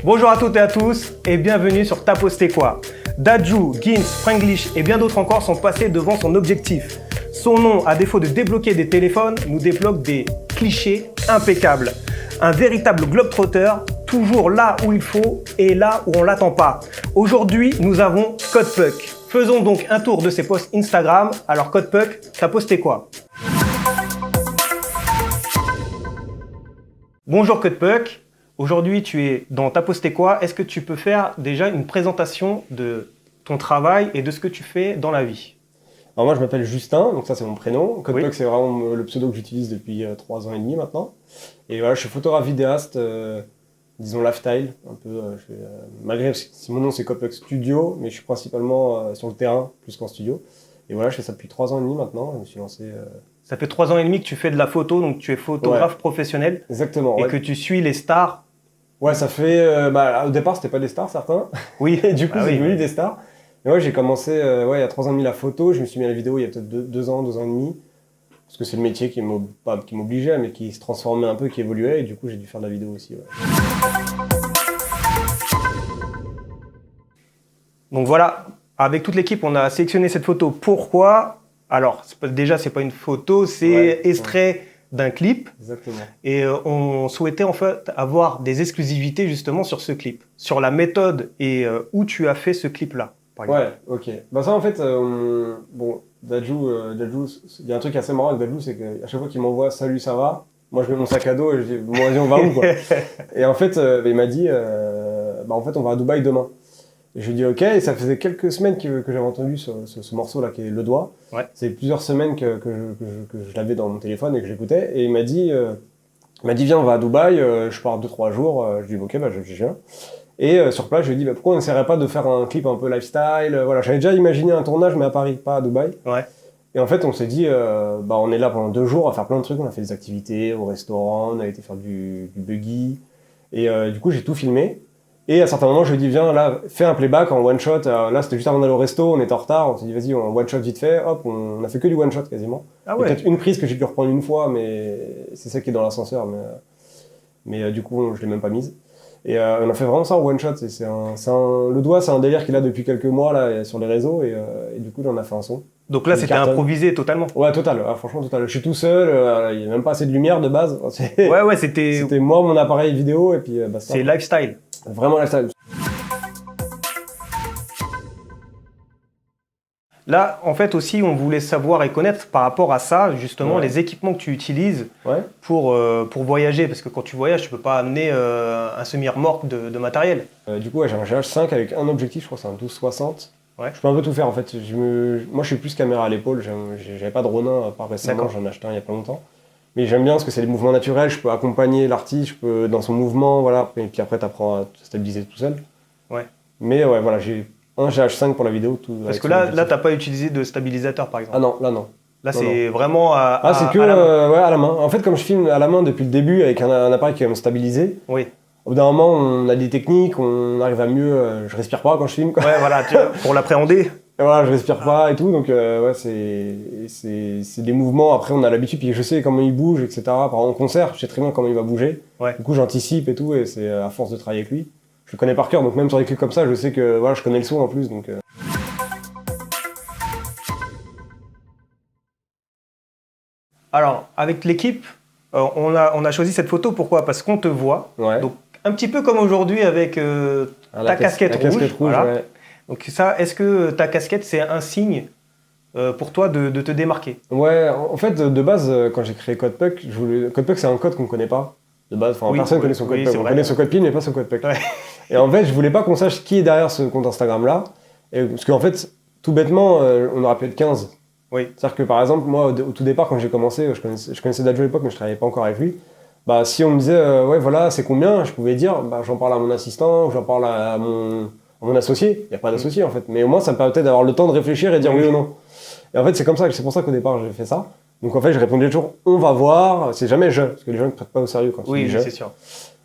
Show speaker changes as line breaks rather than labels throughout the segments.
Bonjour à toutes et à tous et bienvenue sur T'as posté quoi. Dadju, Gins, Franglish et bien d'autres encore sont passés devant son objectif. Son nom, à défaut de débloquer des téléphones, nous débloque des clichés impeccables. Un véritable globetrotter, toujours là où il faut et là où on l'attend pas. Aujourd'hui, nous avons CodePuck. Faisons donc un tour de ses posts Instagram. Alors CodePuck, t'as posté quoi? Bonjour CodePuck. Aujourd'hui, tu es dans T'as posté quoi? Est-ce que tu peux faire déjà une présentation de ton travail et de ce que tu fais dans la vie?
Alors moi, je m'appelle Justin, donc ça c'est mon prénom. CodePuck,
Oui.
c'est vraiment le pseudo que j'utilise depuis 3 ans et demi maintenant. Et voilà, je suis photographe vidéaste, disons lifestyle, un peu. Malgré si mon nom c'est CodePuck Studio, mais je suis principalement sur le terrain plus qu'en studio. Et voilà, je fais ça depuis 3 ans et demi maintenant. Je me suis lancé.
Ça fait 3 ans et demi que tu fais de la photo, donc tu es photographe professionnel
Exactement.
et
Ouais.
que tu suis les stars.
Ouais, ça fait. Au départ, c'était pas des stars certains.
Oui.
Et du coup,
Ah
c'est
oui,
devenu
oui.
des stars. Mais ouais, j'ai commencé il y a 3 ans et demi la photo. Je me suis mis à la vidéo il y a peut-être 2 ans, 2 ans et demi. Parce que c'est le métier qui m'obligeait, mais qui se transformait un peu, qui évoluait. Et du coup, j'ai dû faire de la vidéo aussi. Ouais.
Donc voilà, avec toute l'équipe, on a sélectionné cette photo. Pourquoi? Alors, déjà, c'est pas une photo, c'est
Ouais,
extrait d'un clip.
Exactement.
Et on souhaitait en fait avoir des exclusivités justement sur ce clip, sur la méthode et où tu as fait ce clip-là, par exemple.
Ouais, ok. Bah ça, en fait, Dadju, il y a un truc assez marrant avec Dadju, c'est qu'à chaque fois qu'il m'envoie « Salut, ça va ?» Moi, je mets mon sac à dos et je dis « Bon, vas-y, on va où, quoi ?» Et en fait, il m'a dit en fait, on va à Dubaï demain. » Et je lui ai dit « Ok », et ça faisait quelques semaines que j'avais entendu ce morceau-là, qui est Le Doigt.
Ouais.
C'est plusieurs semaines que je l'avais dans mon téléphone et que j'écoutais. Et il m'a dit « Viens, on va à Dubaï, je pars 2-3 jours. » Je lui ai dit « Ok, je viens. » Et sur place, je lui ai dit pourquoi on n'essaierait pas de faire un clip un peu lifestyle. Voilà, j'avais déjà imaginé un tournage, mais à Paris, pas à Dubaï.
Ouais.
Et en fait, on s'est dit, on est là pendant 2 jours à faire plein de trucs. On a fait des activités au restaurant, on a été faire du buggy. Et du coup, j'ai tout filmé. Et à certains moments, je lui ai dit, viens, là, fais un playback en one shot. Là, c'était juste avant d'aller au resto, on était en retard. On s'est dit, vas-y, on one shot vite fait. Hop, on a fait que du one shot quasiment.
Ah
Il y a
ouais.
peut-être une prise que j'ai pu reprendre une fois, mais c'est celle qui est dans l'ascenseur. Mais du coup, je l'ai même pas mise. Et on a fait vraiment ça en one shot. Le Doigt, c'est un délire qu'il a depuis quelques mois là, sur les réseaux. Et du coup, là, on a fait un son.
Donc là,
Une
c'était
cartonne.
improvisé totalement.
Ouais, total. Franchement, total. Je suis tout seul. Il n'y a même pas assez de lumière de base.
Ouais, c'était
C'était moi, mon appareil vidéo. Et puis, basta.
c'est lifestyle.
Vraiment lifestyle.
Là, en fait, aussi, on voulait savoir et connaître par rapport à ça, justement,
Ouais.
les équipements que tu utilises
Ouais.
pour voyager. Parce que quand tu voyages, tu peux pas amener un semi-remorque de matériel.
Du coup, ouais, j'ai un GH5 avec un objectif, je crois que c'est un 12-60.
Ouais.
Je peux un peu tout faire en fait. Moi, je suis plus caméra à l'épaule. J'avais pas de Ronin, à part récemment,
D'accord.
j'en ai acheté un il y a pas longtemps. Mais j'aime bien parce que c'est des mouvements naturels. Je peux accompagner l'artiste, je peux dans son mouvement, voilà. Et puis après, tu apprends à te stabiliser tout seul.
Ouais.
Mais ouais, voilà, j'ai un GH5 pour la vidéo.
Parce que là, t'as pas utilisé de stabilisateur, par exemple.
Ah non, là non.
Là,
non,
c'est vraiment
C'est que
à la main.
ouais, à la main. En fait, comme je filme à la main depuis le début avec un appareil qui va me stabiliser,
Oui.
au bout d'un moment, on a des techniques, on arrive à mieux. Je respire pas quand je filme, quoi.
Ouais, voilà, pour l'appréhender.
Et voilà, je respire pas et tout, donc ouais, c'est des mouvements. Après, on a l'habitude, puis je sais comment il bouge, etc. Par exemple, en concert, je sais très bien comment il va bouger.
Ouais.
Du coup, j'anticipe et tout, et c'est à force de travailler avec lui. Je le connais par cœur, donc même sur des clips comme ça, je sais que voilà, je connais le son en plus, donc.
Alors, avec l'équipe, on a choisi cette photo. Pourquoi? Parce qu'on te voit.
Ouais.
Donc, un petit peu comme aujourd'hui avec ta casquette rouge.
La casquette rouge,
voilà.
ouais.
Donc ça, est-ce que ta casquette, c'est un signe pour toi de te démarquer?
Ouais, en fait, de base, quand j'ai créé CodePuck, CodePuck, c'est un code qu'on connaît pas. De base,
Oui,
personne
oui,
connaît son
oui,
CodePuck.
c'est
On
vrai.
connaît son CodePin, mais pas son CodePuck.
Ouais.
Et en fait, je voulais pas qu'on sache qui est derrière ce compte Instagram-là. Parce qu'en fait, tout bêtement, on aurait pu être 15.
Oui.
C'est-à-dire que par exemple, moi, au tout départ, quand j'ai commencé, je connaissais Dadju à l'époque, mais je travaillais pas encore avec lui. Bah, si on me disait, ouais, voilà, c'est combien, je pouvais dire, bah, j'en parle à mon assistant, j'en parle à mon associé. Il n'y a pas d'associé en fait. Mais au moins, ça me permettait d'avoir le temps de réfléchir et de dire oui ou non. Et en fait, c'est pour ça qu'au départ, j'ai fait ça. Donc en fait, je répondais toujours, on va voir. C'est jamais je, parce que les gens ne prêtent pas au sérieux quand tu
Oui,
dis je.
c'est sûr.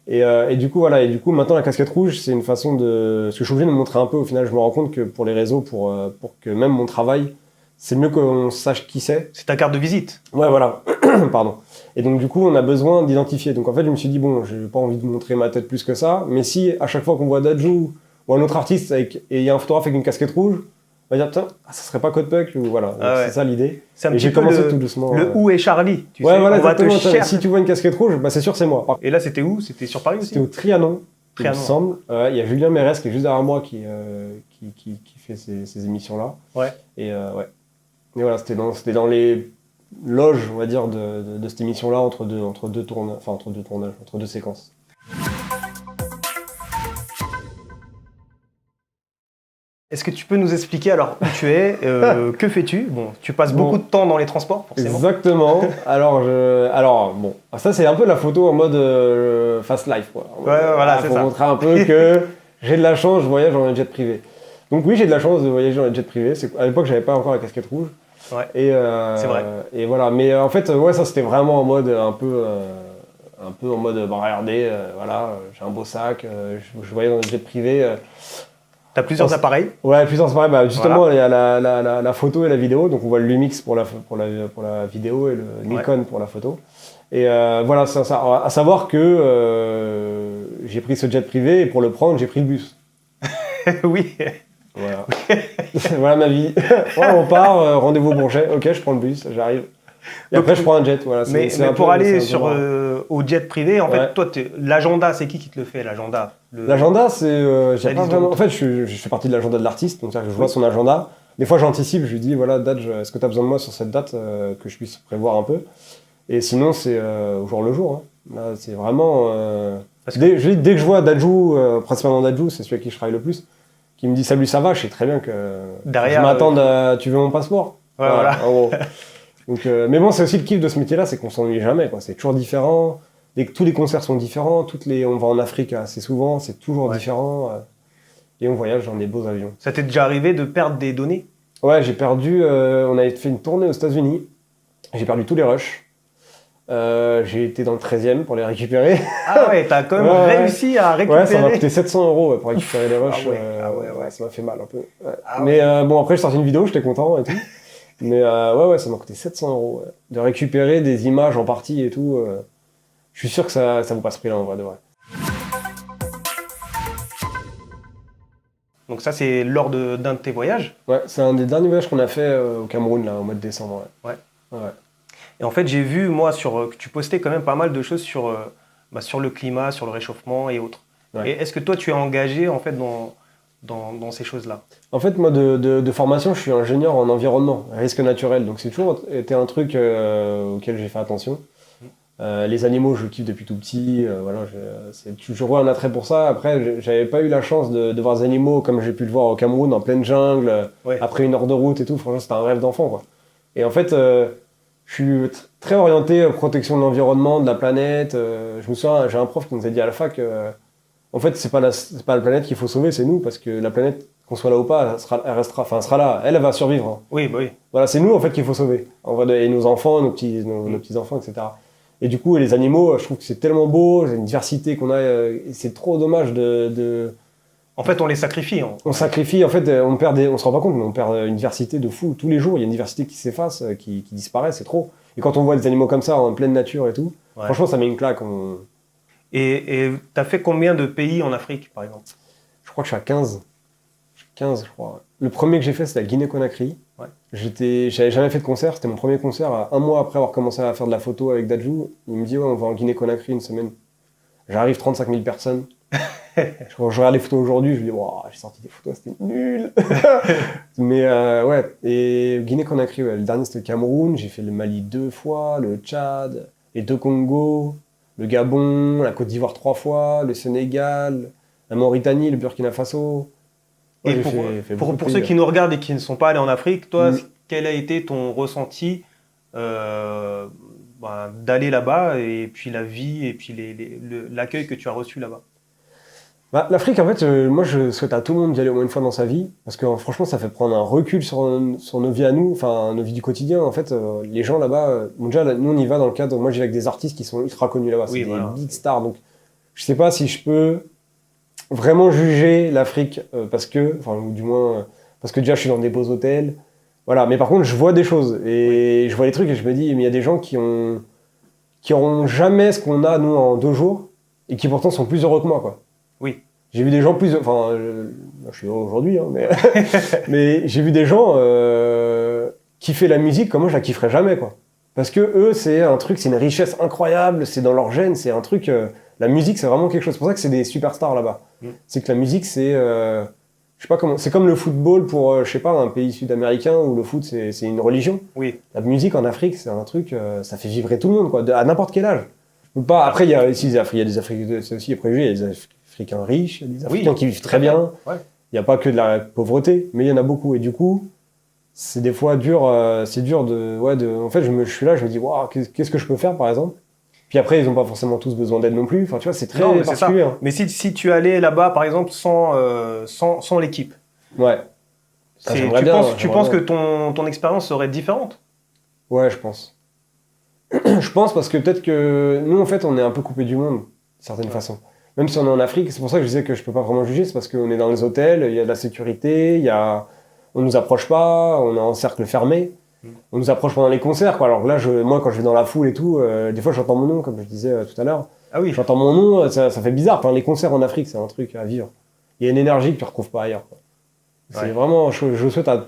Et du coup, voilà. Et du coup, maintenant, la casquette rouge, c'est une façon de. Parce que je suis obligé de me montrer un peu. Au final, je me rends compte que pour les réseaux, pour que même mon travail, c'est mieux qu'on sache qui c'est.
C'est ta carte de visite.
Ouais, voilà. Pardon. Et donc, du coup, on a besoin d'identifier. Donc, en fait, je me suis dit, bon, j'ai pas envie de montrer ma tête plus que ça, mais si à chaque fois qu'on voit Dadju ou un autre artiste et il y a un photographe avec une casquette rouge, on va dire, putain, ça serait pas Codepuck ou voilà. Donc, c'est ça l'idée.
C'est un
et
petit
j'ai
peu
commencé tout doucement.
Le Où est Charlie, tu
ouais,
sais,
voilà,
on va te
exactement.
chercher.
Si tu vois une casquette rouge, bah, c'est sûr, c'est moi.
Et là, c'était où? C'était sur Paris aussi?
C'était au Trianon, il me
Trianon.
semble. Il y a Julien Mérès qui est juste derrière moi qui fait ces émissions-là.
Ouais.
Et ouais. Et voilà, c'était dans les loges, on va dire, de cette émission-là entre deux tournages, entre deux séquences.
Est-ce que tu peux nous expliquer alors où tu es, que fais-tu? Bon, tu passes beaucoup de temps dans les transports, forcément.
Exactement. Alors bon, ça c'est un peu la photo en mode fast life, quoi.
Ouais, voilà, c'est
pour
ça.
montrer un peu que j'ai de la chance, je voyage en jet privé. Donc oui, j'ai de la chance de voyager en jet privé. À l'époque, j'avais pas encore la casquette rouge.
Ouais.
Et
c'est vrai.
Et voilà. Mais en fait, ouais, ça c'était vraiment en mode un peu en mode, bah, regardez, voilà, j'ai un beau sac, je voyage dans un jet privé.
T'as plusieurs appareils?
Ouais, plusieurs appareils. Bah, justement,
Voilà.
il y a la photo et la vidéo. Donc, on voit le Lumix pour la vidéo et le Nikon pour la photo. Et voilà, ça. À savoir que j'ai pris ce jet privé et pour le prendre, j'ai pris le bus.
Oui.
Voilà. Voilà ma vie. Ouais, on part, rendez-vous au Bourget. Ok, je prends le bus, j'arrive. Et
Donc,
après, je prends un jet. Voilà,
mais
un
pour
peu,
aller
c'est un peu
au jet privé, en
Ouais.
fait, toi, l'agenda, c'est qui te le fait, l'agenda?
L'agenda, c'est. J'ai
La
pas
liste de
vraiment. En
route.
fait, je fais partie de l'agenda de l'artiste, donc c'est-à-dire que je vois son agenda. Des fois, j'anticipe, je lui dis voilà, date, est-ce que tu as besoin de moi sur cette date, que je puisse prévoir un peu. Et sinon, c'est au jour le jour. Hein. Là, c'est vraiment. Dès que je vois Dadju, principalement Dadju, c'est celui avec qui je travaille le plus, qui me dit salut, ça va, je sais très bien que.
Derrière,
je m'attends à. Tu veux mon passeport?
Ouais, voilà.
En gros. Donc, mais bon, c'est aussi le kiff de ce métier-là, c'est qu'on s'ennuie jamais, quoi. C'est toujours différent. Tous les concerts sont différents. On va en Afrique assez souvent, c'est toujours différent. Et on voyage dans des beaux avions.
Ça t'est déjà arrivé de perdre des données?
Ouais, j'ai perdu. On avait fait une tournée aux États-Unis. J'ai perdu tous les rushs. J'ai été dans le 13e pour les récupérer.
Ah ouais, t'as quand même réussi à récupérer.
Ouais, ça m'a coûté 700 € pour récupérer les rushs.
Ouais.
Ça m'a fait mal un peu. Ouais.
Ah
Mais bon, après, j'ai sorti une vidéo, j'étais content et tout. Mais ouais, ça m'a coûté 700 € de récupérer des images en partie et tout. Je suis sûr que ça vaut pas ce prix-là en vrai de vrai.
Donc ça, c'est lors d'un de tes voyages?
Ouais, c'est un des derniers voyages qu'on a fait au Cameroun là, au mois de décembre.
Ouais.
Ouais.
Et en fait, j'ai vu, moi, que tu postais quand même pas mal de choses sur le climat, sur le réchauffement et autres.
Ouais.
Et est-ce que toi, tu es engagé en fait dans ces choses-là?
En fait, moi, de formation, je suis ingénieur en environnement, risque naturel. Donc, c'est toujours été un truc auquel j'ai fait attention. Les animaux, je kiffe depuis tout petit. Voilà, c'est toujours eu un attrait pour ça. Après, j'avais pas eu la chance de voir des animaux comme j'ai pu le voir au Cameroun, en pleine jungle, après 1 heure de route et tout. Franchement, c'était un rêve d'enfant, quoi. Et en fait, je suis très orienté protection de l'environnement, de la planète. Je me souviens, j'ai un prof qui nous a dit à la fac, en fait, c'est pas la planète qu'il faut sauver, c'est nous, parce que la planète, qu'on soit là ou pas, elle sera là. Elle va survivre. Hein.
Oui, bah oui.
Voilà, c'est nous en fait qu'il faut sauver. En vrai, et nos enfants, nos petits-enfants, etc. Et du coup, les animaux, je trouve que c'est tellement beau, c'est une diversité qu'on a, et c'est trop dommage de...
En fait, on les sacrifie.
On sacrifie, en fait, on se rend pas compte, mais on perd une diversité de fou. Tous les jours, il y a une diversité qui s'efface, qui disparaît, c'est trop. Et quand on voit des animaux comme ça, en pleine nature et tout, franchement, ça met une claque.
Et t'as fait combien de pays en Afrique, par exemple?
Je crois que je suis à 15. 15, je crois. Le premier que j'ai fait, c'était la Guinée-Conakry.
Ouais.
J'avais jamais fait de concert, c'était mon premier concert. 1 mois après avoir commencé à faire de la photo avec Dadju, il me dit ouais, on va en Guinée-Conakry 1 semaine. J'arrive, 35 000 personnes. Je regarde les photos aujourd'hui, je me dis wow, j'ai sorti des photos, c'était nul. Mais ouais, et Guinée-Conakry, ouais, le dernier c'était le Cameroun, j'ai fait le Mali 2 fois, le Tchad, les 2 Congos, le Gabon, la Côte d'Ivoire 3 fois, le Sénégal, la Mauritanie, le Burkina Faso.
Et pour ceux qui nous regardent et qui ne sont pas allés en Afrique, toi, quel a été ton ressenti d'aller là-bas, et puis la vie, et puis l'accueil que tu as reçu là-bas?
L'Afrique, en fait, moi, je souhaite à tout le monde d'y aller au moins une fois dans sa vie, parce que franchement, ça fait prendre un recul sur nos vies à nous, enfin, nos vies du quotidien. En fait, les gens là-bas, déjà, nous, on y va dans le cadre, moi, j'y vais avec des artistes qui sont ultra connus là-bas, c'est des big stars, donc je sais pas si je peux vraiment juger l'Afrique, parce que, enfin, ou du moins, parce que déjà, je suis dans des beaux hôtels, Voilà, mais par contre, je vois des choses et je vois les trucs et je me dis, mais il y a des gens qui auront jamais ce qu'on a nous en 2 jours et qui pourtant sont plus heureux que moi, quoi.
Oui.
J'ai vu des gens plus, enfin, je suis heureux aujourd'hui, hein, mais mais j'ai vu des gens kiffer la musique comme moi je la kifferais jamais, quoi. Parce que eux, c'est un truc, c'est une richesse incroyable, c'est dans leur gène, c'est un truc. La musique, c'est vraiment quelque chose. C'est pour ça que c'est des superstars là-bas. C'est que la musique, c'est, je sais pas comment, c'est comme le football pour, je sais pas, un pays sud-américain où le foot c'est une religion.
Oui.
La musique en Afrique, c'est un truc, ça fait vibrer tout le monde, quoi, à n'importe quel âge. Je peux pas. Après, il y a aussi des Africains, c'est aussi les préjugés. Il y a des Africains riches, il y a des Africains qui vivent très bien.
Ouais.
Il n'y a pas que de la pauvreté, mais il y en a beaucoup. Et du coup, c'est des fois dur. C'est dur de. En fait, je suis là, je me dis, waouh, qu'est-ce que je peux faire, par exemple. Puis après, ils n'ont pas forcément tous besoin d'aide non plus. Enfin, tu vois, c'est très particulier. Hein.
Mais si tu allais là-bas, par exemple, sans l'équipe,
ouais. Ça,
tu penses que ton expérience serait différente?
Ouais, je pense. Je pense parce que peut-être que nous, en fait, on est un peu coupé du monde, d'une certaine façon. Même si on est en Afrique, c'est pour ça que je disais que je peux pas vraiment juger, c'est parce qu'on est dans les hôtels, il y a de la sécurité, on nous approche pas, on est en cercle fermé. On nous approche pendant les concerts, quoi. Alors là, moi, quand je vais dans la foule et tout, des fois, j'entends mon nom, comme je disais tout à l'heure.
Ah oui.
J'entends mon nom, ça fait bizarre. Enfin, les concerts en Afrique, c'est un truc à vivre. Il y a une énergie que tu retrouves pas ailleurs, quoi. C'est vraiment, je souhaite en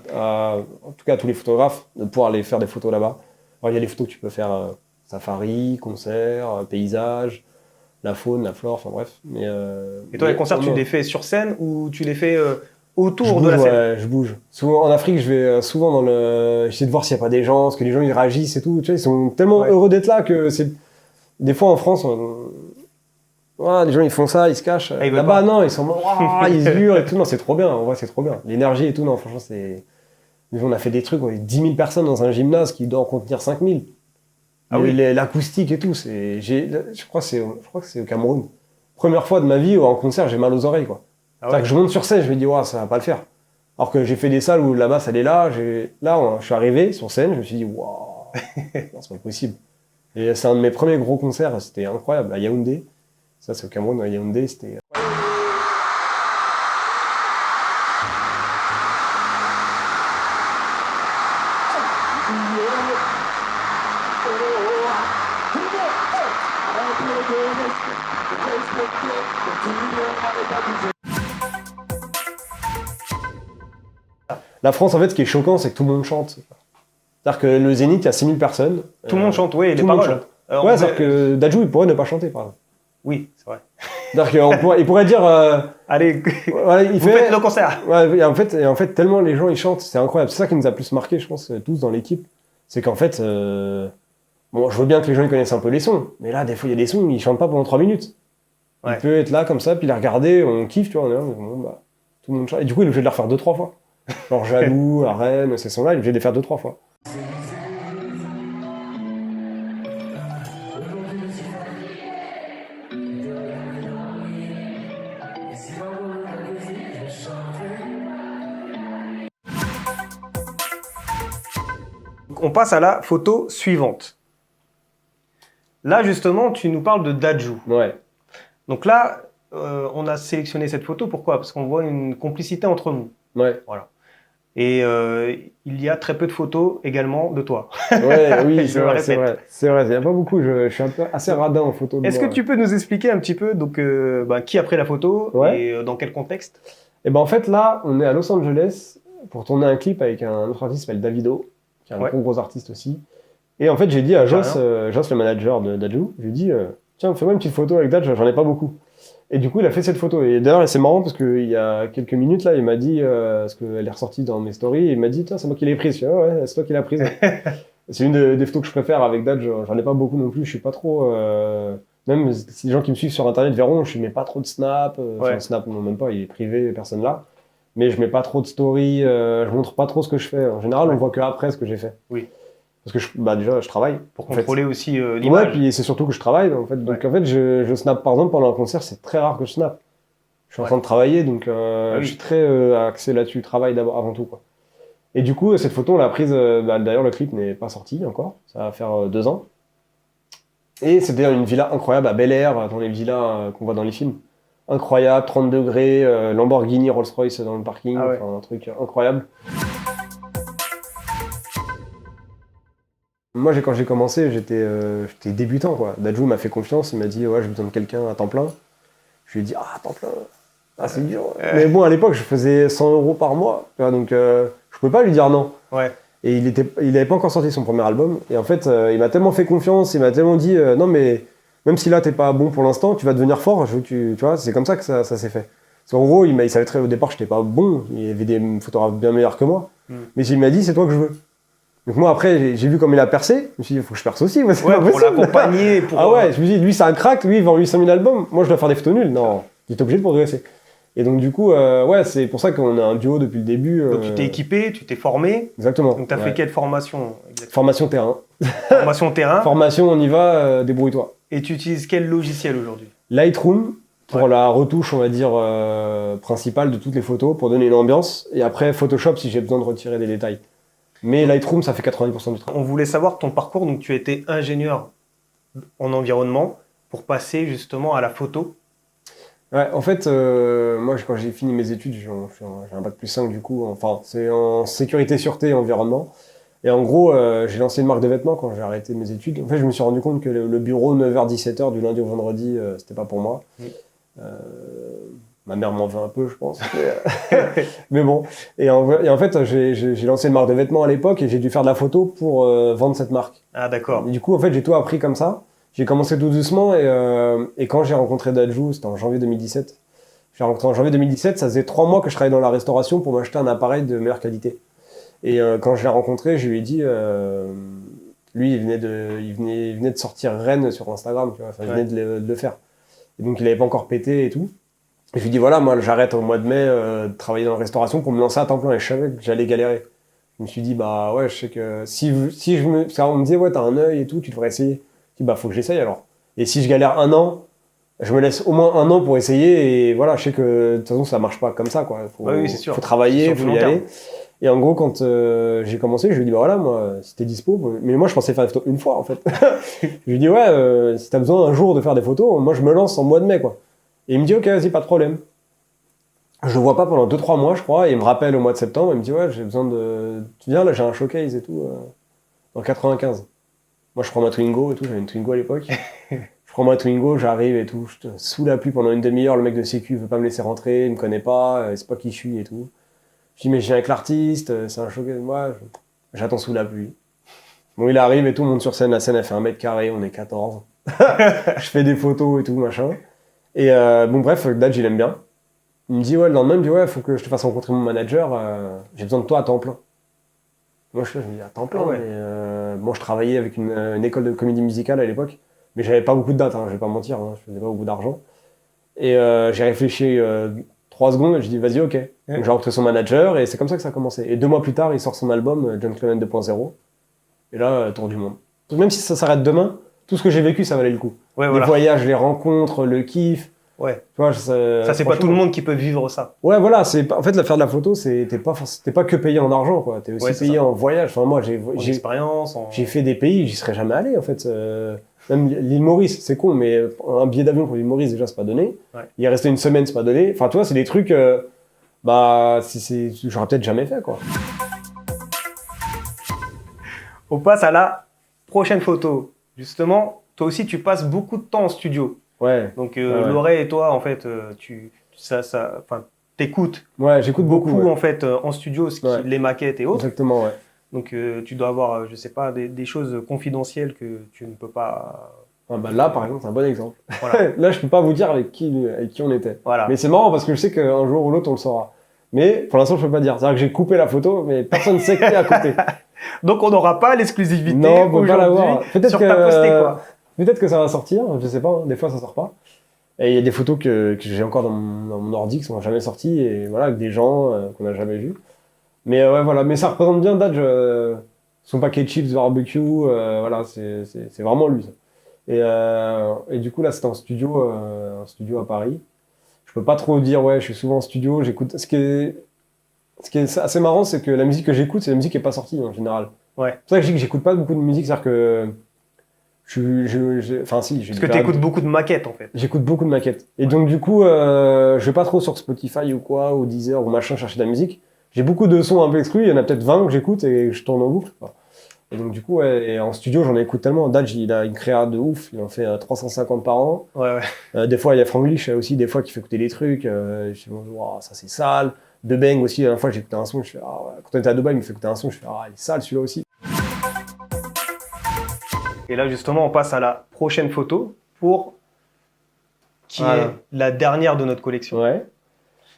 tout cas à tous les photographes de pouvoir aller faire des photos là-bas. Alors, il y a des photos que tu peux faire safari, concert, paysage, la faune, la flore, enfin bref.
Et toi, les concerts, tu les fais sur scène ou tu les fais autour de la scène?
Ouais, je bouge. Souvent, en Afrique, je vais souvent j'essaie de voir s'il n'y a pas des gens, parce que les gens ils réagissent et tout. Tu vois, ils sont tellement heureux d'être là que c'est. Des fois en France, les gens ils font ça, ils se cachent. Là-bas, non, ils sont ils hurlent et tout. Non, c'est trop bien. En vrai, c'est trop bien. L'énergie et tout, non, franchement, c'est. On a fait des trucs, on est 10 000 personnes dans un gymnase qui doit en contenir 5 000. Ah oui. L'acoustique et tout, je crois que c'est au Cameroun. Première fois de ma vie en concert, j'ai mal aux oreilles, quoi. Ah ouais. C'est-à-dire que je monte sur scène, je me dis, ça va pas le faire. Alors que j'ai fait des salles où la basse, elle est là. Là, je suis arrivé sur scène, je me suis dit, waouh, c'est pas possible. Et c'est un de mes premiers gros concerts, c'était incroyable, à Yaoundé. Ça, c'est au Cameroun, à Yaoundé, c'était. La France, en fait, ce qui est choquant, c'est que tout le monde chante. C'est-à-dire que le Zénith, il y a 6000 personnes.
Tout le monde chante, oui, les paroles.
Ouais, c'est-à-dire que Dadju, il pourrait ne pas chanter, par exemple.
Oui, c'est vrai.
C'est-à-dire qu'il pourrait dire...
allez,
voilà,
faites le concert.
Ouais, et en fait, tellement les gens, ils chantent, c'est incroyable. C'est ça qui nous a plus marqué, je pense, tous dans l'équipe. C'est qu'en fait... Bon, je veux bien que les gens ils connaissent un peu les sons, mais là, des fois, il y a des sons, ils chantent pas pendant 3 minutes. Ouais. Il peut être là, comme ça, puis les regarder, on kiffe, tu vois, on est là, tout le monde chante. Et du coup, il est obligé de les refaire 2-3 fois. Genre Jaloux, Arène, ces sons-là, il est obligé de les faire 2-3 fois.
On passe à la photo suivante. Là, justement, tu nous parles de Dadju.
Ouais.
Donc là, on a sélectionné cette photo. Pourquoi? Parce qu'on voit une complicité entre vous.
Ouais.
Voilà. Et il y a très peu de photos également de toi.
Ouais, oui, c'est vrai. C'est vrai, il n'y a pas beaucoup. Je suis assez radin en photo.
Est-ce que tu peux nous expliquer un petit peu qui a pris la photo et dans quel contexte?
Et en fait, là, on est à Los Angeles pour tourner un clip avec un autre artiste qui s'appelle Davido, qui est un gros artiste aussi. Et en fait, j'ai dit à Joss, le manager de Dadju, je lui ai dit tiens, fais-moi une petite photo avec Dadju, j'en ai pas beaucoup. Et du coup, il a fait cette photo. Et d'ailleurs, c'est marrant parce qu'il y a quelques minutes, là, il m'a dit, parce qu'elle est ressortie dans mes stories, il m'a dit, tiens, c'est moi qui l'ai prise. Je dis, ouais, c'est toi qui l'as prise. C'est une des photos que je préfère avec Dadju. J'en ai pas beaucoup non plus. Je suis pas trop. Même si les gens qui me suivent sur internet verront, je mets pas trop de snap. Enfin, snap, non, même pas, il est privé, personne là. Mais je mets pas trop de stories. Je montre pas trop ce que je fais. En général, on voit que après ce que j'ai fait.
Oui.
Parce que déjà, je travaille.
Pour contrôler aussi l'image.
Ouais, puis c'est surtout que je travaille, en fait. Donc, en fait, je snap, par exemple, pendant un concert, c'est très rare que je snap. Je suis en train de travailler, donc je suis très axé là-dessus. Travail d'abord, avant tout, quoi. Et du coup, cette photo, on l'a prise... d'ailleurs, le clip n'est pas sorti encore. Ça va faire 2 ans. Et c'était une villa incroyable à Bel Air, dans les villas qu'on voit dans les films. Incroyable, 30 degrés, Lamborghini, Rolls-Royce dans le parking. Enfin, un truc incroyable. Moi, quand j'ai commencé, j'étais débutant, quoi. Dadju m'a fait confiance, il m'a dit, ouais, j'ai besoin de quelqu'un à temps plein. Je lui ai dit, ah, à temps plein, ah, c'est dur. Mais bon, à l'époque, je faisais 100 € par mois, tu vois, donc je pouvais pas lui dire non.
Ouais.
Et il avait pas encore sorti son premier album. Et en fait, il m'a tellement fait confiance, il m'a tellement dit, non, mais même si là, t'es pas bon pour l'instant, tu vas devenir fort. Je veux que tu vois, c'est comme ça que ça s'est fait. Parce qu'en gros, il savait très au départ que j'étais pas bon. Il y avait des photographes bien meilleurs que moi. Mais il m'a dit, c'est toi que je veux. Donc moi, après, j'ai vu comme il a percé. Je me suis dit, il faut que je perce aussi. Moi, c'est
Ouais,
pas
pour
possible.
l'accompagner.
Ah ouais, je me suis dit, lui, c'est un crack. Lui, il vend 800 000 albums. Moi, je dois faire des photos nulles. Non, j'étais obligé de progresser. Et donc, du coup, ouais, c'est pour ça qu'on a un duo depuis le début.
Donc, tu t'es équipé, tu t'es formé.
Exactement.
Donc, tu as fait quelle formation exactement?
Formation terrain.
Formation terrain.
Formation, on y va, débrouille-toi.
Et tu utilises quel logiciel aujourd'hui?
Lightroom, pour la retouche, on va dire, principale de toutes les photos, pour donner une ambiance. Et après, Photoshop, si j'ai besoin de retirer des détails. Mais Lightroom, ça fait 90% du travail.
On voulait savoir ton parcours. Donc, tu étais ingénieur en environnement pour passer justement à la photo.
Ouais, en fait, moi, quand j'ai fini mes études, j'ai un bac plus 5 du coup. Enfin, c'est en sécurité, sûreté et environnement. Et en gros, j'ai lancé une marque de vêtements quand j'ai arrêté mes études. En fait, je me suis rendu compte que le bureau 9h-17h du lundi au vendredi, c'était pas pour moi. Ma mère m'en veut un peu, je pense. Mais bon. Et en fait, j'ai lancé une marque de vêtements à l'époque et j'ai dû faire de la photo pour vendre cette marque.
Ah, d'accord.
Et du coup, en fait, j'ai tout appris comme ça. J'ai commencé tout doucement et quand j'ai rencontré Dadju, c'était en janvier 2017. J'ai rencontré en janvier 2017, ça faisait 3 mois que je travaillais dans la restauration pour m'acheter un appareil de meilleure qualité. Et quand je l'ai rencontré, je lui ai dit, lui, il venait de sortir Rennes sur Instagram, tu vois, enfin, il venait de le faire. Et donc, il n'avait pas encore pété et tout. Et je lui ai dit, voilà, moi, j'arrête au mois de mai de travailler dans la restauration pour me lancer à temps plein. Et je savais que j'allais galérer. Je me suis dit, bah ouais, je sais que on me disait, ouais, t'as un œil et tout, tu devrais essayer. Je dis, bah, faut que j'essaye alors. Et si je galère 1 an, je me laisse au moins 1 an pour essayer. Et voilà, je sais que de toute façon, ça marche pas comme ça, quoi.
Oui, c'est sûr.
Faut travailler, il faut y aller. Et en gros, quand j'ai commencé, je lui ai dit, bah voilà, moi, si t'es dispo, mais moi, je pensais faire des photos une fois, en fait. Je lui ai dit, ouais, si t'as besoin un jour de faire des photos, moi, je me lance en mois de mai, quoi. Et il me dit, ok, vas-y, pas de problème. Je le vois pas pendant 2-3 mois, je crois, et il me rappelle au mois de septembre, il me dit, ouais, j'ai besoin de... Tu viens, là, j'ai un showcase et tout, dans 95. Moi, je prends ma Twingo et tout, j'avais une Twingo à l'époque. Je prends ma Twingo, j'arrive et tout, sous la pluie pendant une demi-heure, le mec de sécu veut pas me laisser rentrer, il me connaît pas, il sait pas qui je suis et tout. Je dis, mais je viens avec l'artiste, c'est un showcase, moi, j'attends sous la pluie. Bon, il arrive et tout, on monte sur scène, la scène, elle fait 1 mètre carré, on est 14. Je fais des photos et tout, machin. Et bon, bref, Dadju, il aime bien. Il me dit, ouais, le lendemain, il me dit, ouais, faut que je te fasse rencontrer mon manager, j'ai besoin de toi à temps plein. Moi, je me dis, à temps plein,
ouais.
Mais moi, je travaillais avec une école de comédie musicale à l'époque, mais j'avais pas beaucoup de dates, hein, je vais pas mentir, hein, je faisais pas beaucoup d'argent. Et j'ai réfléchi 3 secondes et je dis, vas-y, ok. Donc, j'ai rencontré son manager et c'est comme ça que ça a commencé. Et 2 mois plus tard, il sort son album, John Clement 2.0. Et là, tour du monde. Donc, même si ça s'arrête demain, tout ce que j'ai vécu, ça valait le coup.
Ouais,
les
voilà.
voyages, les rencontres, le kiff.
Ouais.
Tu vois,
Ça, c'est pas tout le monde qui peut vivre ça.
Ouais, voilà. En fait, faire de la photo, t'es pas que payé en argent, quoi. T'es aussi payé en voyage. Enfin, moi, j'ai
expérience.
J'ai fait des pays, j'y serais jamais allé, en fait. Même l'île Maurice, c'est con, mais un billet d'avion pour l'île Maurice, déjà, c'est pas donné.
Ouais.
Il est resté 1 semaine, c'est pas donné. Enfin, tu vois, c'est des trucs, j'aurais peut-être jamais fait, quoi.
On passe à la prochaine photo. Justement, toi aussi, tu passes beaucoup de temps en studio.
Ouais.
Donc, Loré et toi, en fait, t'écoutes.
Ouais, j'écoute beaucoup.
En fait, en studio, les maquettes et autres.
Exactement, ouais.
Donc, tu dois avoir, je sais pas, des choses confidentielles que tu ne peux pas...
Ah bah là, par exemple, c'est un bon exemple.
Voilà.
Là, je peux pas vous dire avec qui on était.
Voilà.
Mais c'est marrant parce que je sais qu'un jour ou l'autre, on le saura. Mais pour l'instant, je peux pas dire. C'est-à-dire que j'ai coupé la photo, mais personne ne sait qui est à côté.
Donc, on n'aura pas l'exclusivité
aujourd'hui
sur ta postée, quoi.
Peut-être que ça va sortir, je sais pas. Hein. Des fois, ça sort pas. Et il y a des photos que j'ai encore dans mon ordi qui sont jamais sorties, et voilà, avec des gens qu'on n'a jamais vus. Mais ouais, voilà. Mais ça représente bien Dadju, son paquet de chips barbecue, voilà, c'est vraiment lui, ça. Et du coup, là, c'était un studio à Paris. Je peux pas trop dire, ouais, je suis souvent en studio, j'écoute. Ce qui est assez marrant, c'est que la musique que j'écoute, c'est la musique qui est pas sortie en général.
Ouais.
C'est pour ça que je dis que j'écoute pas beaucoup de musique, c'est-à-dire que enfin si.
Parce que t'écoutes beaucoup de maquettes, en fait.
J'écoute beaucoup de maquettes. Et donc du coup, je vais pas trop sur Spotify ou quoi, ou Deezer ou machin chercher de la musique. J'ai beaucoup de sons un peu exclus, il y en a peut-être 20 que j'écoute et que je tourne en boucle. Et donc, du coup, ouais, et en studio, j'en écoute tellement. Daj, il a une créa de ouf. Il en fait 350 par an.
Ouais, ouais.
Des fois, il y a Franglish aussi, des fois, qui fait écouter des trucs. Je suis wow, ça c'est sale. De Bang aussi, la dernière fois, j'ai écouté un son. Je fais, ah, ouais. Quand on était à Dubaï, il me fait écouter un son. Je fais, ah, il est sale celui-là aussi.
Et là, justement, on passe à la prochaine photo qui est la dernière de notre collection.
Ouais.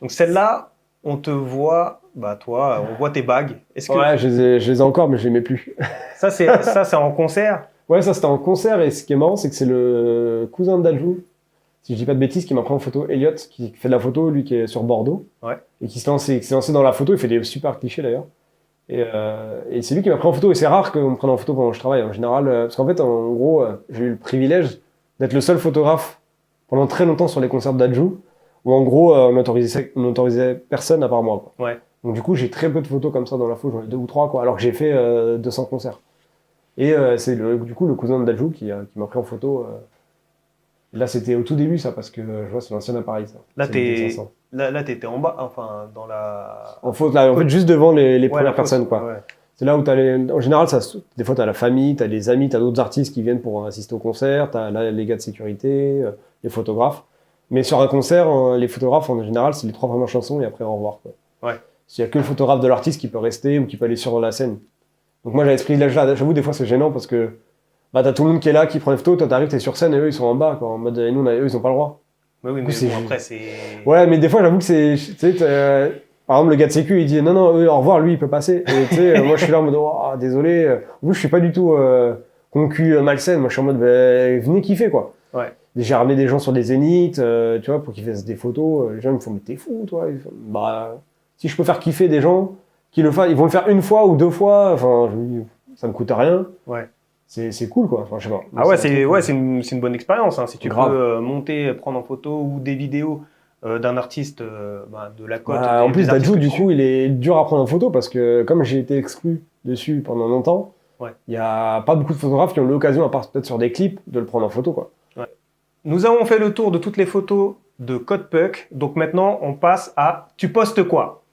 Donc celle-là, on te voit, bah toi, on voit tes bagues. Est-ce que
Ouais, je les ai encore, mais je les mets plus.
ça c'est en concert?
Ouais, ça c'était en concert. Et ce qui est marrant, c'est que c'est le cousin de Dajou, si je dis pas de bêtises, qui m'a pris en photo. Elliot, qui fait de la photo, lui qui est sur Bordeaux.
Ouais.
Et qui s'est lancé dans la photo. Il fait des super clichés d'ailleurs. Et c'est lui qui m'a pris en photo. Et c'est rare qu'on me prenne en photo pendant que je travaille. En général, parce qu'en fait, en gros, j'ai eu le privilège d'être le seul photographe pendant très longtemps sur les concerts de Dajou, où en gros, on n'autorisait personne à part moi, quoi.
Ouais.
Donc du coup, j'ai très peu de photos comme ça dans la photo, j'en ai 2 ou 3, quoi, alors que j'ai fait 200 concerts. Et c'est du coup le cousin de Dajou qui m'a pris en photo. Là, c'était au tout début, ça, parce que je vois, c'est l'ancien appareil, ça.
Là,
C'est le D500.
là, t'étais en bas, enfin, dans la...
En fait, juste devant les
Ouais,
premières
la
personnes,
pause,
quoi.
ouais.
C'est là où en général, des fois, t'as la famille, t'as les amis, t'as d'autres artistes qui viennent pour assister au concert, t'as là, les gars de sécurité, les photographes. Mais sur un concert, les photographes, en général, c'est les 3 premières chansons et après, au revoir, quoi.
Ouais.
Il n'y a que le photographe de l'artiste qui peut rester ou qui peut aller sur la scène. Donc moi, j'avais ce privilège-là. J'avoue, des fois, c'est gênant parce que bah, t'as tout le monde qui est là, qui prend les photos, toi, t'arrives, t'es sur scène et eux, ils sont en bas, quoi. En mode, et nous, eux, ils ont pas le droit.
Ouais, oui,
Du
mais
coup,
bon, après, c'est...
Ouais, mais des fois, j'avoue que c'est... Tu sais, par exemple, le gars de sécu, il dit non, non, eux, au revoir, lui, il peut passer. Et tu sais, moi, je suis là en mode, oh, désolé. En plus, je suis pas du tout concu malsaine. Moi, je suis en mode, bah, venez kiffer, quoi.
Ouais.
J'ai ramené des gens sur des zéniths, tu vois, pour qu'ils fassent des photos. Les gens ils me font, mais t'es fou, toi. Bah, si je peux faire kiffer des gens qui le font, ils vont le faire 1 fois ou 2 fois. Enfin, je me dis, ça me coûte rien.
Ouais.
C'est cool, quoi. Enfin, je sais pas.
Ah ouais, c'est une bonne expérience, hein. Si tu
Grave.
peux monter, prendre en photo ou des vidéos d'un artiste de la côte.
En plus, Dajou, du coup, il est dur à prendre en photo parce que comme j'ai été exclu dessus pendant longtemps, il n'y a pas beaucoup de photographes qui ont l'occasion, à part peut-être sur des clips, de le prendre en photo, quoi.
Ouais. Nous avons fait le tour de toutes les photos de CodePuck. Donc maintenant, on passe à « Tu postes quoi ?»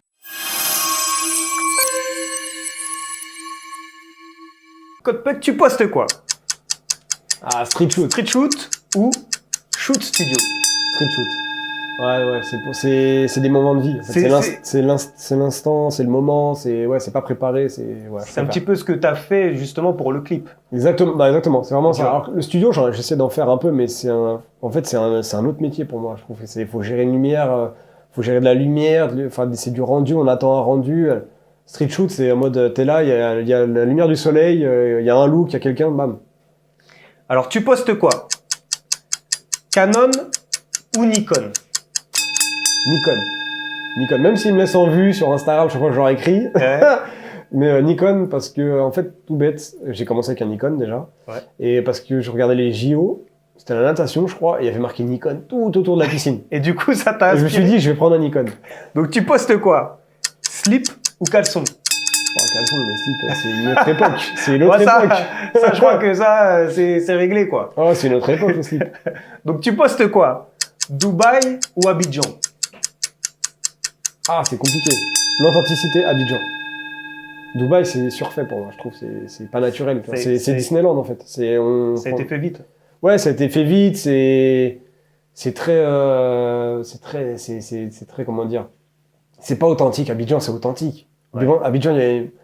CodePuck, tu postes quoi?
Ah, street shoot.
Street shoot ou shoot studio?
Street shoot. Ouais, c'est des moments de vie. En fait, c'est l'instant, c'est le moment, c'est pas préparé,
c'est un petit peu ce que tu as fait justement pour le clip.
Exactement, c'est vraiment ça. Alors, le studio, j'essaie d'en faire un peu, mais en fait, c'est un autre métier pour moi. Je trouve qu'il faut gérer une lumière, faut gérer de la lumière, c'est du rendu, on attend un rendu. Street shoot, c'est en mode, t'es là, il y a la lumière du soleil, il y a un look, il y a quelqu'un, bam.
Alors, tu postes quoi? Canon ou Nikon?
Nikon. Même s'il me laisse en vue sur Instagram, chaque fois que je leur écris.
Ouais.
Mais Nikon, parce que, en fait, tout bête, j'ai commencé avec un Nikon déjà.
Ouais.
Et parce que je regardais les JO, c'était la natation, je crois, et il y avait marqué Nikon tout autour de la piscine.
Et du coup, ça t'a
Et je me suis dit, je vais prendre un Nikon.
Donc, tu postes quoi? Slip ou caleçon?
Oh, caleçon, mais slip, c'est une autre époque. C'est une autre époque.
Ça, je crois que ça, c'est réglé, quoi.
Oh, c'est une autre époque, le slip.
Donc, tu postes quoi? Dubaï ou Abidjan?
Ah, c'est compliqué. L'authenticité, Abidjan. Dubaï, c'est surfait pour moi, je trouve. C'est pas naturel. C'est Disneyland, en fait. Ça
a été fait vite.
Ouais, ça a été fait vite. C'est très, comment dire. C'est pas authentique. Abidjan, c'est authentique. Ouais. Abidjan,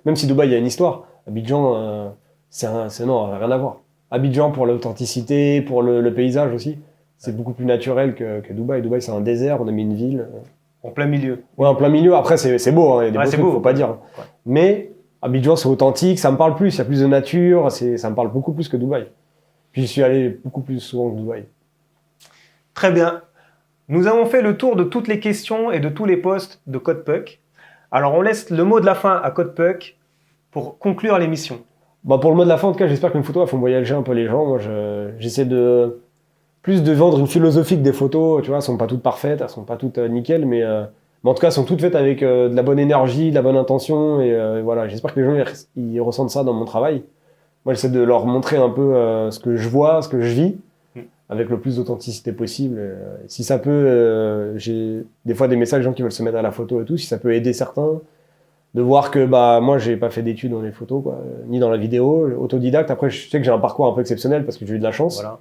même si Dubaï, il y a une histoire. Abidjan, non, rien à voir. Abidjan pour l'authenticité, pour le paysage aussi. C'est beaucoup plus naturel que Dubaï. Dubaï, c'est un désert. On a mis une ville.
En plein milieu.
Ouais, en plein milieu. Après, c'est beau, hein. Il y a des beaux trucs, faut pas dire. Ouais. Mais Abidjan, c'est authentique, ça me parle plus. Il y a plus de nature, ça me parle beaucoup plus que Dubaï. Puis j'y suis allé beaucoup plus souvent que Dubaï.
Très bien. Nous avons fait le tour de toutes les questions et de tous les posts de CodePuck. Alors, on laisse le mot de la fin à CodePuck pour conclure l'émission.
Bah, pour le mot de la fin, en tout cas, j'espère qu'une photo va faire voyager un peu les gens. Moi, j'essaie plus de vendre une philosophie que des photos, tu vois, elles sont pas toutes parfaites, elles sont pas toutes nickel, mais en tout cas, elles sont toutes faites avec de la bonne énergie, de la bonne intention, et voilà, j'espère que les gens ils ressentent ça dans mon travail. Moi, j'essaie de leur montrer un peu ce que je vois, ce que je vis, avec le plus d'authenticité possible. Si ça peut, j'ai des fois des messages de gens qui veulent se mettre à la photo et tout, si ça peut aider certains, de voir que bah moi j'ai pas fait d'études dans les photos quoi, ni dans la vidéo, autodidacte. Après je sais que j'ai un parcours un peu exceptionnel parce que j'ai eu de la chance,
Voilà.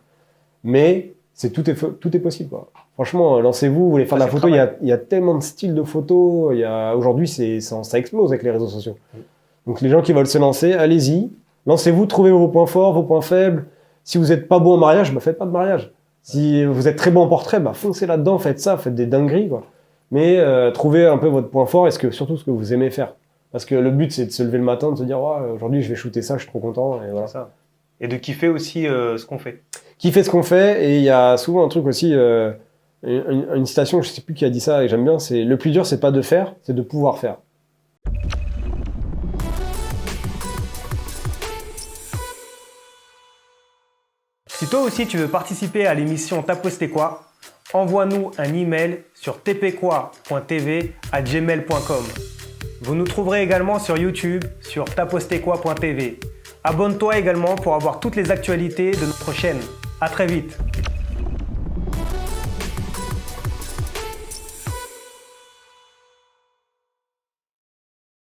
mais tout est possible quoi. Franchement, lancez-vous, vous voulez faire de la
c'est le
photo,
travail.
il y a tellement de styles de photos, aujourd'hui ça explose avec les réseaux sociaux. Donc les gens qui veulent se lancer, allez-y, lancez-vous, trouvez vos points forts, vos points faibles. Si vous n'êtes pas bon en mariage, bah faites pas de mariage. Si vous êtes très bon en portrait, bah foncez là-dedans, faites ça, faites des dingueries quoi. Mais trouvez un peu votre point fort et surtout ce que vous aimez faire. Parce que le but, c'est de se lever le matin, de se dire ouais, aujourd'hui, je vais shooter ça, je suis trop content. Et voilà.
C'est ça. Et de kiffer aussi ce qu'on fait.
Qui fait ce qu'on fait. Et il y a souvent un truc aussi, une citation, je sais plus qui a dit ça et j'aime bien, c'est le plus dur, c'est pas de faire, c'est de pouvoir faire.
Si toi aussi tu veux participer à l'émission T'as posté quoi, envoie-nous un email sur tpquoi.tv@gmail.com. Vous nous trouverez également sur YouTube sur tapostéquoi.tv. Abonne-toi également pour avoir toutes les actualités de notre chaîne. À très vite.